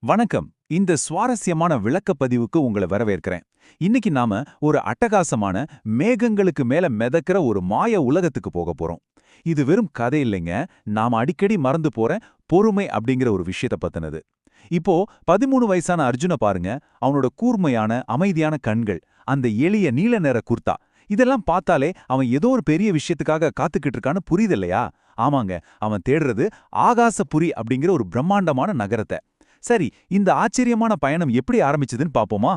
வணக்கம். இந்த சுவாரஸ்யமான விளக்கப்பதிவுக்கு உங்களை வரவேற்கிறேன். இன்னைக்கு நாம ஒரு அட்டகாசமான மேகங்களுக்கு மேல மிதக்கிற ஒரு மாய உலகத்துக்கு போக போறோம். இது வெறும் கதை இல்லைங்க. நாம அடிக்கடி மறந்து போற பொறுமை அப்படிங்கிற ஒரு விஷயத்த பத்தினது. இப்போ 13 வயசான அர்ஜுன பாருங்க. அவனோட கூர்மையான அமைதியான கண்கள், அந்த எளிய நீல நிற குர்தா, இதெல்லாம் பார்த்தாலே அவன் ஏதோ ஒரு பெரிய விஷயத்துக்காக காத்துக்கிட்டு இருக்கான்னு புரியுது இல்லையா? ஆமாங்க, அவன் தேடுறது ஆகாசபுரி அப்படிங்கிற ஒரு பிரம்மாண்டமான நகரத்தை. சரி, இந்த ஆச்சரியமான பயணம் எப்படி ஆரம்பிச்சதுன்னு பாப்போமா?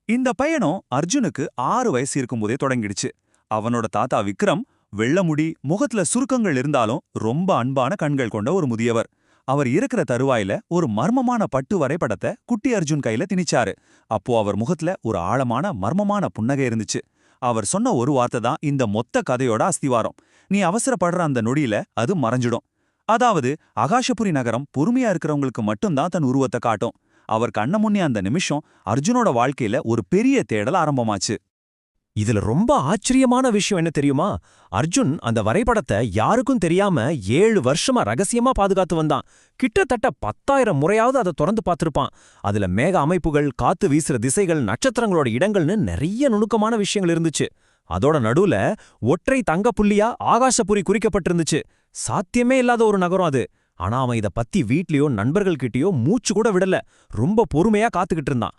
இந்த பயணம் அர்ஜுனுக்கு 6 வயசு இருக்கும்போதே தொடங்கிடுச்சு. அவனோட தாத்தா விக்ரம் வெள்ளமுடி, முகத்துல சுருக்கங்கள் இருந்தாலும் ரொம்ப அன்பான கண்கள் கொண்ட ஒரு முதியவர். அவர் இருக்கிற தருவாயில ஒரு மர்மமான பட்டு வரைபடத்தை குட்டி அர்ஜுன் கையில திணிச்சாரு. அப்போ அவர் முகத்துல ஒரு ஆழமான மர்மமான புன்னகை இருந்துச்சு. அவர் சொன்ன ஒரு வார்த்தை தான் இந்த மொத்த கதையோட அஸ்திவாரம். நீ அவசரப்படுற அந்த நொடியில அது மறைஞ்சிடும். அதாவது ஆகாஷபுரி நகரம் பொறுமையா இருக்கிறவங்களுக்கு மட்டும்தான் தன் உருவத்தை காட்டும். அவர் கண்ண முன்னே அந்த நிமிஷம் அர்ஜுனோட வாழ்க்கையில ஒரு பெரிய தேடல் ஆரம்பமாச்சு. இதுல ரொம்ப ஆச்சரியமான விஷயம் என்ன தெரியுமா? அர்ஜுன் அந்த வரைபடத்தை யாருக்கும் தெரியாம 7 வருஷமா ரகசியமா பாதுகாத்து வந்தான். கிட்டத்தட்ட 10,000 முறையாவது அதை திறந்து பார்த்திருப்பான். அதுல மேக அமைப்புகள், காத்து வீசுற திசைகள், நட்சத்திரங்களோட இடங்கள்னு நிறைய நுணுக்கமான விஷயங்கள் இருந்துச்சு. அதோட நடுவுல ஒற்றை தங்க புள்ளியா ஆகாசபுரி குறிக்கப்பட்டிருந்துச்சு. சாத்தியமே இல்லாத ஒரு நகரம் அது. ஆனா அவன் இத பத்தி வீட்லயோ நண்பர்கள்கிட்டயோ மூச்சு கூட விடல. ரொம்ப பொறுமையா காத்துக்கிட்டு இருந்தான்.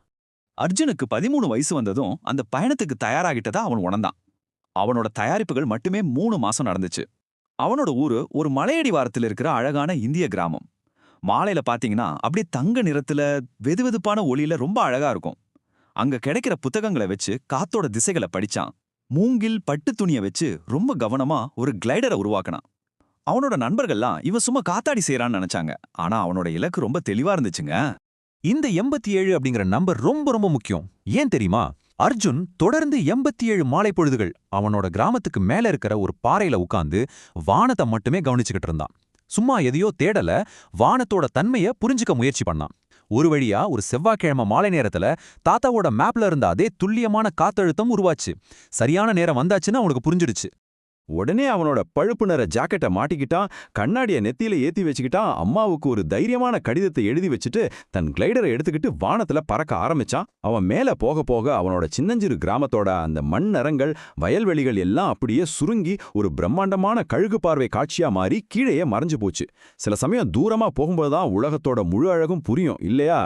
அர்ஜுனுக்கு 13 வயசு வந்ததும் அந்த பயணத்துக்கு தயாராகிட்டதா அவன் உணர்ந்தான். அவனோட தயாரிப்புகள் மட்டுமே 3 மாசம் நடந்துச்சு. அவனோட ஊரு ஒரு மலையடி வாரத்தில் இருக்கிற அழகான இந்திய கிராமம். மாலையில பாத்தீங்கன்னா அப்படியே தங்க நிறத்துல வெதுவெதுப்பான ஒளியில ரொம்ப அழகா இருக்கும். அங்க கிடைக்கிற புத்தகங்களை வச்சு காத்தோட திசைகளை படிச்சான். மூங்கில் பட்டு துணியை வச்சு ரொம்ப கவனமா ஒரு கிளைடரை உருவாக்கினான். அவனோட நண்பர்கள்லாம் இவன் சும்மா காத்தாடி செய்யறான்னு நினைச்சாங்க. ஆனா அவனோட இலக்கு ரொம்ப தெளிவா இருந்துச்சுங்க. இந்த 87 அப்படிங்கிற நம்பர் ரொம்ப ரொம்ப முக்கியம். ஏன் தெரியுமா? அர்ஜுன் தொடர்ந்து 87 மாலை பொழுதுகள் அவனோட கிராமத்துக்கு மேல இருக்கிற ஒரு பாறையில உட்கார்ந்து வானத்தை மட்டுமே கவனிச்சுக்கிட்டு இருந்தான். சும்மா எதையோ தேடல, வானத்தோட தன்மைய புரிஞ்சுக்க முயற்சி பண்ணான். ஒரு வழியா ஒரு செவ்வாய்க்கிழமை மாலை நேரத்துல தாத்தாவோட மேப்ல இருந்த அதே துல்லியமான காத்தழுத்தம் உருவாச்சு. சரியான நேரம் வந்தாச்சுன்னு அவனுக்கு புரிஞ்சிடுச்சு. உடனே அவனோட பழுப்பு நிற ஜாக்கெட்டை மாட்டிக்கிட்டான், கண்ணாடிய நெத்தியில ஏத்தி வச்சுக்கிட்டான், அம்மாவுக்கு ஒரு தைரியமான கடிதத்தை எழுதி வச்சுட்டு தன் கிளைடரை எடுத்துக்கிட்டு வானத்துல பறக்க ஆரம்பிச்சான். அவன் மேல போக போக அவனோட சின்னஞ்சிறு கிராமத்தோட அந்த மண் நரங்கள், வயல்வெளிகள் எல்லாம் அப்படியே சுருங்கி ஒரு பிரம்மாண்டமான கழுகு பார்வை காட்சியா மாறி கீழேயே மறைஞ்சு போச்சு. சில சமயம் தூரமா போகும்போதுதான் உலகத்தோட முழு அழகும் புரியும் இல்லையா?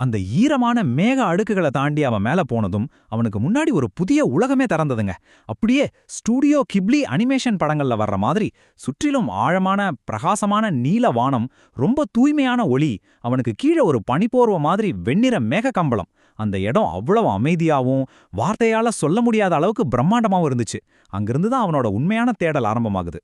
அந்த ஈரமான மேக அடுக்குகளை தாண்டி அவன் மேல போனதும் அவனுக்கு முன்னாடி ஒரு புதிய உலகமே திறந்ததுங்க. அப்படியே ஸ்டூடியோ கிப்லி அனிமேஷன் படங்கள்ல வர்ற மாதிரி சுற்றிலும் ஆழமான பிரகாசமான நீல வானம், ரொம்ப தூய்மையான ஒளி, அவனுக்கு கீழே ஒரு பனிப்போர்வ மாதிரி வெண்ணிற மேக கம்பளம். அந்த இடம் அவ்வளவு அமைதியாவும் வார்த்தையால சொல்ல முடியாத அளவுக்கு பிரம்மாண்டமாவும் இருந்துச்சு. அங்கிருந்து தான் அவனோட உண்மையான தேடல் ஆரம்பமாகுது.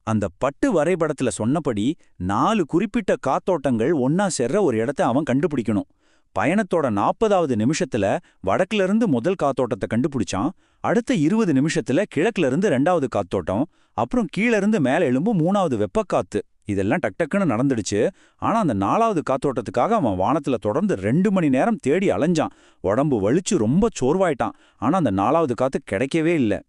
அந்த பட்டு வரைபடத்துல சொன்னபடி 4 குறிப்பிட்ட காத்தோட்டங்கள் ஒன்னா சேர்ற ஒரு இடத்த அவன் கண்டுபிடிக்கணும். பயணத்தோட 40வது நிமிஷத்துல வடக்குல இருந்து முதல் காத்தோட்டத்தை கண்டுபிடிச்சான். அடுத்த 20 நிமிஷத்துல கிழக்குல இருந்து 2வது காத்தோட்டம், அப்புறம் கீழ இருந்து மேல எழும்பும் 3வது வெப்பக்காத்து. இதெல்லாம் டக்குன்னு நடந்துடுச்சு. ஆனா அந்த 4வது காத்தோட்டத்துக்காக அவன் வானத்துல தொடர்ந்து 2 மணி நேரம் தேடி அலைஞ்சான். உடம்பு வலிச்சு ரொம்ப சோர்வாயிட்டான். ஆனா அந்த 4வது காத்து கிடைக்கவே இல்ல.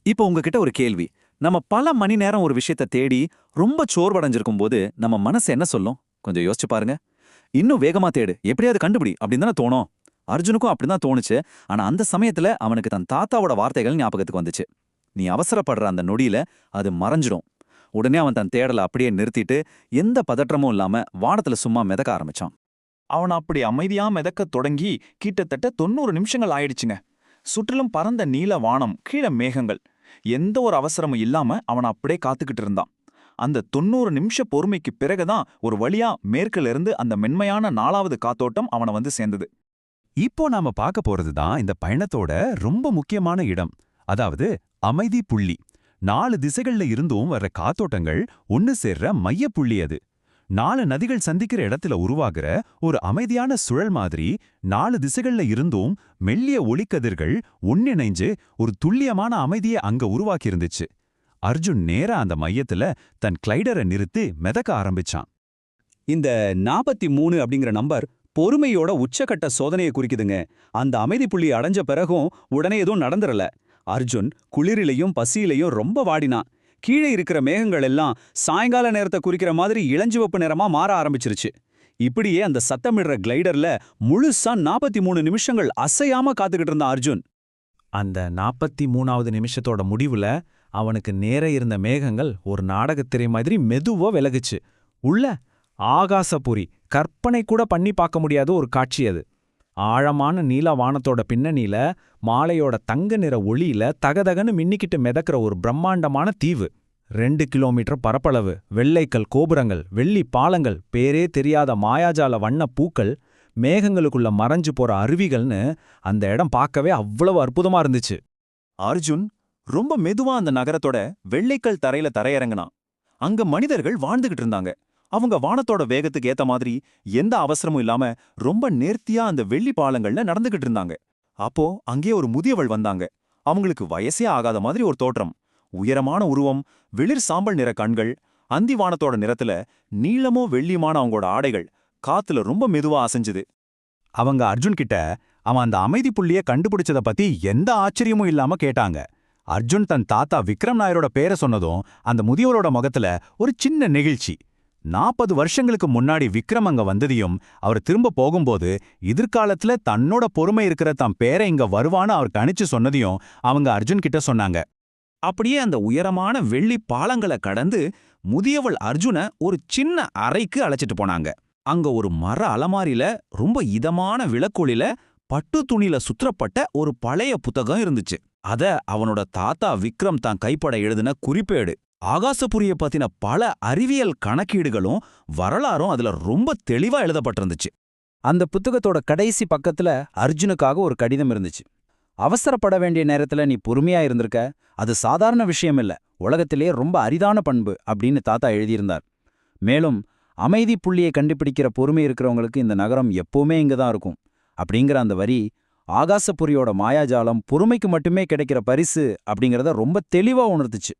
இப்போ உங்ககிட்ட ஒரு கேள்வி. நம்ம பல மணி நேரம் ஒரு விஷயத்தை தேடி ரொம்ப சோர்வடைஞ்சிருக்கும் போது நம்ம மனசு என்ன சொல்லும்? கொஞ்சம் யோசிச்சு பாருங்க. இன்னும் வேகமா தேடு, எப்படியாவது கண்டுபிடி அப்படின்னு தானே தோணும். அர்ஜுனுக்கும் அப்படிதான் தோணுச்சு. ஆனா அந்த சமயத்துல அவனுக்கு தன் தாத்தாவோட வார்த்தைகள் ஞாபகத்துக்கு வந்துச்சு. நீ அவசரப்படுற அந்த நொடியில அது மறைஞ்சிடும். உடனே அவன் தன் தேடலை அப்படியே நிறுத்திட்டு எந்த பதற்றமும் இல்லாம வானத்துல சும்மா மிதக்க ஆரம்பிச்சான். அவன் அப்படி அமைதியா மிதக்க தொடங்கி கிட்டத்தட்ட 90 நிமிஷங்கள் ஆயிடுச்சுங்க. சுற்றிலும் பரந்த நீல வானம், கீழே மேகங்கள். எந்த ஒரு அவசரமும் இல்லாம அவன் அப்படியே காத்துக்கிட்டு இருந்தான். அந்த 90 நிமிஷ பொறுமைக்கு பிறகுதான் ஒரு வழியா மேற்குல இருந்து அந்த மென்மையான 4வது காத்தோட்டம் அவனை வந்து சேர்ந்தது. இப்போ நாம பார்க்க போறதுதான் இந்த பயணத்தோட ரொம்ப முக்கியமான இடம். அதாவது அமைதி புள்ளி. 4 திசைகள்ல இருந்தும் வர்ற காத்தோட்டங்கள் ஒன்னு சேர்ற மையப்புள்ளி அது. 4 நதிகள் சந்திக்கிற இடத்துல உருவாகிற ஒரு அமைதியான சுழல் மாதிரி 4 திசைகள்ல இருந்தும் மெல்லிய ஒளிக்கதிர்கள் ஒன்னிணைஞ்சு ஒரு துல்லியமான அமைதியை அங்க உருவாக்கி இருந்துச்சு. அர்ஜுன் நேரா அந்த மையத்துல தன் கிளைடரை நிறுத்தி மிதக்க ஆரம்பிச்சான். இந்த 43 அப்படிங்கிற நம்பர் பொறுமையோட உச்சக்கட்ட சோதனையை குறிக்குதுங்க. அந்த அமைதி புள்ளி அடைஞ்ச பிறகும் உடனே எதுவும் நடந்துரல. அர்ஜுன் குளிரிலையும் பசியிலையும் ரொம்ப வாடினான். கீழே இருக்கிற மேகங்கள் எல்லாம் சாயங்கால நேரத்தை குறிக்கிற மாதிரி இளஞ்சிவப்பு நிறமா மாற ஆரம்பிச்சிருச்சு. இப்படியே அந்த சத்தமிடுற கிளைடர்ல முழுசா 43 நிமிஷங்கள் அசையாம காத்துக்கிட்டு இருந்தான் அர்ஜுன். அந்த 43வது நிமிஷத்தோட முடிவுல அவனுக்கு நேர இருந்த மேகங்கள் ஒரு நாடகத்திரை மாதிரி மெதுவா விலகுச்சு. உள்ள ஆகாசபுரி, கற்பனை கூட பண்ணி பார்க்க முடியாத ஒரு காட்சி அது. ஆழமான நீல வானத்தோட பின்னணியில மாலையோட தங்க நிற ஒளியில தகதகன்னு மின்னிக்கிட்டு மிதக்கிற ஒரு பிரம்மாண்டமான தீவு. 2 கிலோமீட்டர் பரப்பளவு, வெள்ளைக்கல் கோபுரங்கள், வெள்ளி பாலங்கள், பேரே தெரியாத மாயாஜால வண்ண பூக்கள், மேகங்களுக்குள்ள மறைஞ்சு போற அருவிகள்னு அந்த இடம் பார்க்கவே அவ்வளவு அற்புதமா இருந்துச்சு. அர்ஜுன் ரொம்ப மெதுவா அந்த நகரத்தோட வெள்ளைக்கல் தரையில தரையிறங்கினான். அங்க மனிதர்கள் வாழ்ந்துகிட்டு இருந்தாங்க. அவங்க வானத்தோட வேகத்துக்கு ஏத்த மாதிரி எந்த அவசரமும் இல்லாம ரொம்ப நேர்த்தியா அந்த வெள்ளி பாலங்கள்ல நடந்துகிட்டு இருந்தாங்க. அப்போ அங்கே ஒரு முதியவள் வந்தாங்க. அவங்களுக்கு வயசே ஆகாத மாதிரி ஒரு தோற்றம். உயரமான உருவம், வெளிர் சாம்பல் நிற கண்கள், அந்தி வானத்தோட நிறத்துல நீளமோ வெள்ளியுமான அவங்களோட ஆடைகள் காத்துல ரொம்ப மெதுவா அசைஞ்சுது. அவங்க அர்ஜுன் கிட்ட அவன் அந்த அமைதி புள்ளிய கண்டுபிடிச்சத பத்தி எந்த ஆச்சரியமும் இல்லாம கேட்டாங்க. அர்ஜுன் தன் தாத்தா விக்ரம் நாயரோட பேரை சொன்னதும் அந்த முதியவரோட முகத்துல ஒரு சின்ன நெகிழ்ச்சி. 40 வருஷங்களுக்கு முன்னாடி விக்ரம் அங்க வந்ததையும் அவர் திரும்ப போகும்போது எதிர்காலத்துல தன்னோட பொறுமை இருக்கிற தன் பேரை இங்க வருவான்னு அவர் கணிச்சு சொன்னதையும் அவங்க அர்ஜுன் கிட்ட சொன்னாங்க. அப்படியே அந்த உயரமான வெள்ளி பாலங்களை கடந்து முதியவள் அர்ஜுன ஒரு சின்ன அறைக்கு அழைச்சிட்டு போனாங்க. அங்க ஒரு மர அலமாரியில ரொம்ப இதமான விளக்கொளில பட்டு துணியில சுற்றப்பட்ட ஒரு பழைய புத்தகம் இருந்துச்சு. அத அவனோட தாத்தா விக்ரம் தான் கைப்பட எழுதின குறிப்பேடு. ஆகாசபுரிய பத்தின பல அறிவியல் கணக்கீடுகளும் வரலாறும் அதுல ரொம்ப தெளிவா எழுதப்பட்டிருந்துச்சு. அந்த புத்தகத்தோட கடைசி பக்கத்துல அர்ஜுனுக்காக ஒரு கடிதம் இருந்துச்சு. அவசரப்பட வேண்டிய நேரத்துல நீ பொறுமையா இருந்திருக்க, அது சாதாரண விஷயம் இல்ல, உலகத்திலேயே ரொம்ப அரிதான பண்பு அப்படின்னு தாத்தா எழுதியிருந்தார். மேலும் அமைதி புள்ளியை கண்டுபிடிக்கிற பொறுமை இருக்கிறவங்களுக்கு இந்த நகரம் எப்பவுமே இங்கதான் இருக்கும் அப்படிங்கிற அந்த வரி ஆகாசபுரியோட மாயாஜாலம் பொறுமைக்கு மட்டுமே கிடைக்கிற பரிசு அப்படிங்கிறத ரொம்ப தெளிவா உணர்த்துச்சு.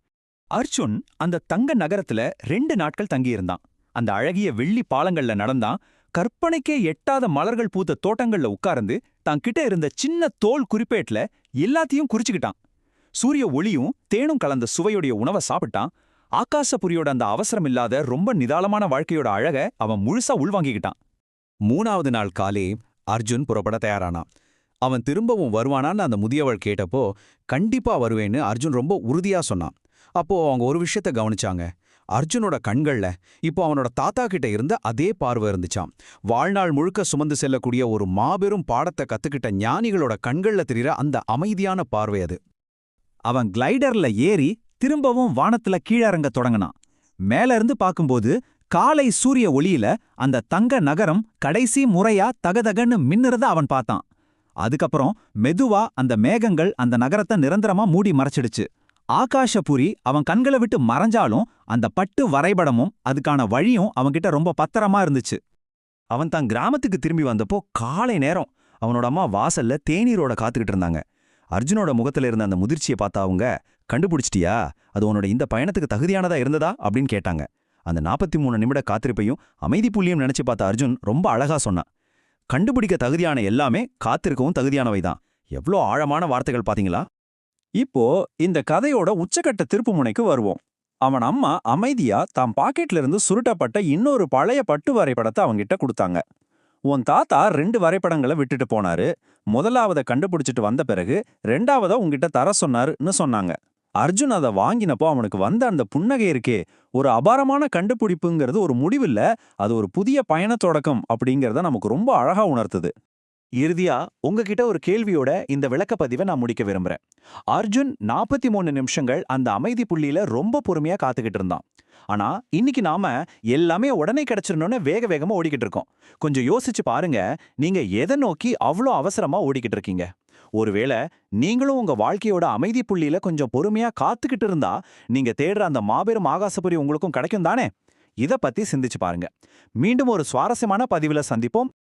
அர்ஜுன் அந்த தங்க நகரத்துல 2 நாட்கள் தங்கியிருந்தான். அந்த அழகிய வெள்ளி பாலங்கள்ல நடந்தான். கற்பனைக்கே எட்டாத மலர்கள் பூத்த தோட்டங்கள்ல உட்கார்ந்து தான் கிட்ட இருந்த சின்ன தோல் குறிப்பேட்ல எல்லாத்தையும் குறிச்சுக்கிட்டான். சூரிய ஒளியும் தேனும் கலந்த சுவையுடைய உணவை சாப்பிட்டான். ஆகாசபுரியோட அந்த அவசரமில்லாத ரொம்ப நிதானமான வாழ்க்கையோட அழக அவன் முழுசா உள்வாங்கிக்கிட்டான். 3வது நாள் காலை அர்ஜுன் புறப்பட தயாரானான். அவன் திரும்பவும் வருவானான்னு அந்த முதியவள் கேட்டப்போ கண்டிப்பா வருவேன்னு அர்ஜுன் ரொம்ப உறுதியா சொன்னான். அப்போ அவங்க ஒரு விஷயத்த கவனிச்சாங்க. அர்ஜுனோட கண்கள்ல இப்போ அவனோட தாத்தா கிட்ட இருந்த அதே பார்வை இருந்துச்சாம். வாழ்நாள் முழுக்க சுமந்து செல்லக்கூடிய ஒரு மாபெரும் பாடத்தை கத்துக்கிட்ட ஞானிகளோட கண்கள்ல தெரிகிற அந்த அமைதியான பார்வை அது. அவன் கிளைடர்ல ஏறி திரும்பவும் வானத்துல கீழறங்க தொடங்கினான். மேல இருந்து பார்க்கும்போது காலை சூரிய ஒளியில அந்த தங்க நகரம் கடைசி முறையா தகதகன்னு மின்னுறத அவன் பார்த்தான். அதுக்கப்புறம் மெதுவா அந்த மேகங்கள் அந்த நகரத்தை நிரந்தரமா மூடி மறைச்சிடுச்சு. ஆகாஷபுரி அவன் கண்களை விட்டு மறைஞ்சாலும் அந்த பட்டு வரைபடமும் அதுக்கான வழியும் அவன்கிட்ட ரொம்ப பத்திரமா இருந்துச்சு. அவன் தான் கிராமத்துக்கு திரும்பி வந்தப்போ காலை நேரம் அவனோட அம்மா வாசல்ல தேநீரோட காத்துக்கிட்டு இருந்தாங்க. அர்ஜுனோட முகத்துல இருந்த அந்த முதிர்ச்சியை பார்த்தா அவங்க, கண்டுபிடிச்சிட்டியா, அது உன்னோட இந்த பயணத்துக்கு தகுதியானதா இருந்ததா அப்படின்னு கேட்டாங்க. அந்த 43 நிமிட காத்திருப்பையும் அமைதி புள்ளியும் நினைச்சு பார்த்த அர்ஜுன் ரொம்ப அழகா சொன்னான். கண்டுபிடிக்க தகுதியான எல்லாமே காத்திருக்கவும் தகுதியானவைதான். எவ்வளோ ஆழமான வார்த்தைகள் பாத்தீங்களா? இப்போ இந்த கதையோட உச்சக்கட்ட திருப்பு முனைக்கு வருவோம். அவன் அம்மா அமைதியா தாம் பாக்கெட்ல இருந்து சுருட்டப்பட்ட இன்னொரு பழைய பட்டு வரைபடத்தை அவங்கிட்ட கொடுத்தாங்க. உன் தாத்தா 2 வரைபடங்களை விட்டுட்டு போனாரு. முதலாவத கண்டுபிடிச்சிட்டு வந்த பிறகு 2ஆவத உன்கிட்ட தர சொன்னாருன்னு சொன்னாங்க. அர்ஜுன் அதை வாங்கினப்போ அவனுக்கு வந்த அந்த புன்னகை இருக்கே, ஒரு அபாரமான கண்டுபிடிப்புங்கிறது ஒரு முடிவில்ல, அது ஒரு புதிய பயண தொடக்கம் அப்படிங்கிறத நமக்கு ரொம்ப அழகா உணர்த்துது. இறுதியா உங்ககிட்ட ஒரு கேள்வியோட இந்த விளக்கப்பதிவை நான் முடிக்க விரும்புறேன். அர்ஜுன் 43 நிமிஷங்கள் அந்த அமைதி புள்ளியில ரொம்ப பொறுமையா காத்துக்கிட்டு இருந்தான். ஆனா இன்னைக்கு நாம எல்லாமே உடனே கிடைச்சிடணும்னு வேக வேகமா ஓடிக்கிட்டு இருக்கோம். கொஞ்சம் யோசிச்சு பாருங்க, நீங்க எதை நோக்கி அவ்வளோ அவசரமா ஓடிக்கிட்டு இருக்கீங்க? ஒருவேளை நீங்களும் உங்க வாழ்க்கையோட அமைதி புள்ளியில கொஞ்சம் பொறுமையா காத்துக்கிட்டு இருந்தா நீங்க தேடுற அந்த மாபெரும் ஆகாசபுரி உங்களுக்கும் கிடைக்கும் தானே? இத பத்தி சிந்திச்சு பாருங்க. மீண்டும் ஒரு சுவாரஸ்யமான பதிவுல சந்திப்போம்.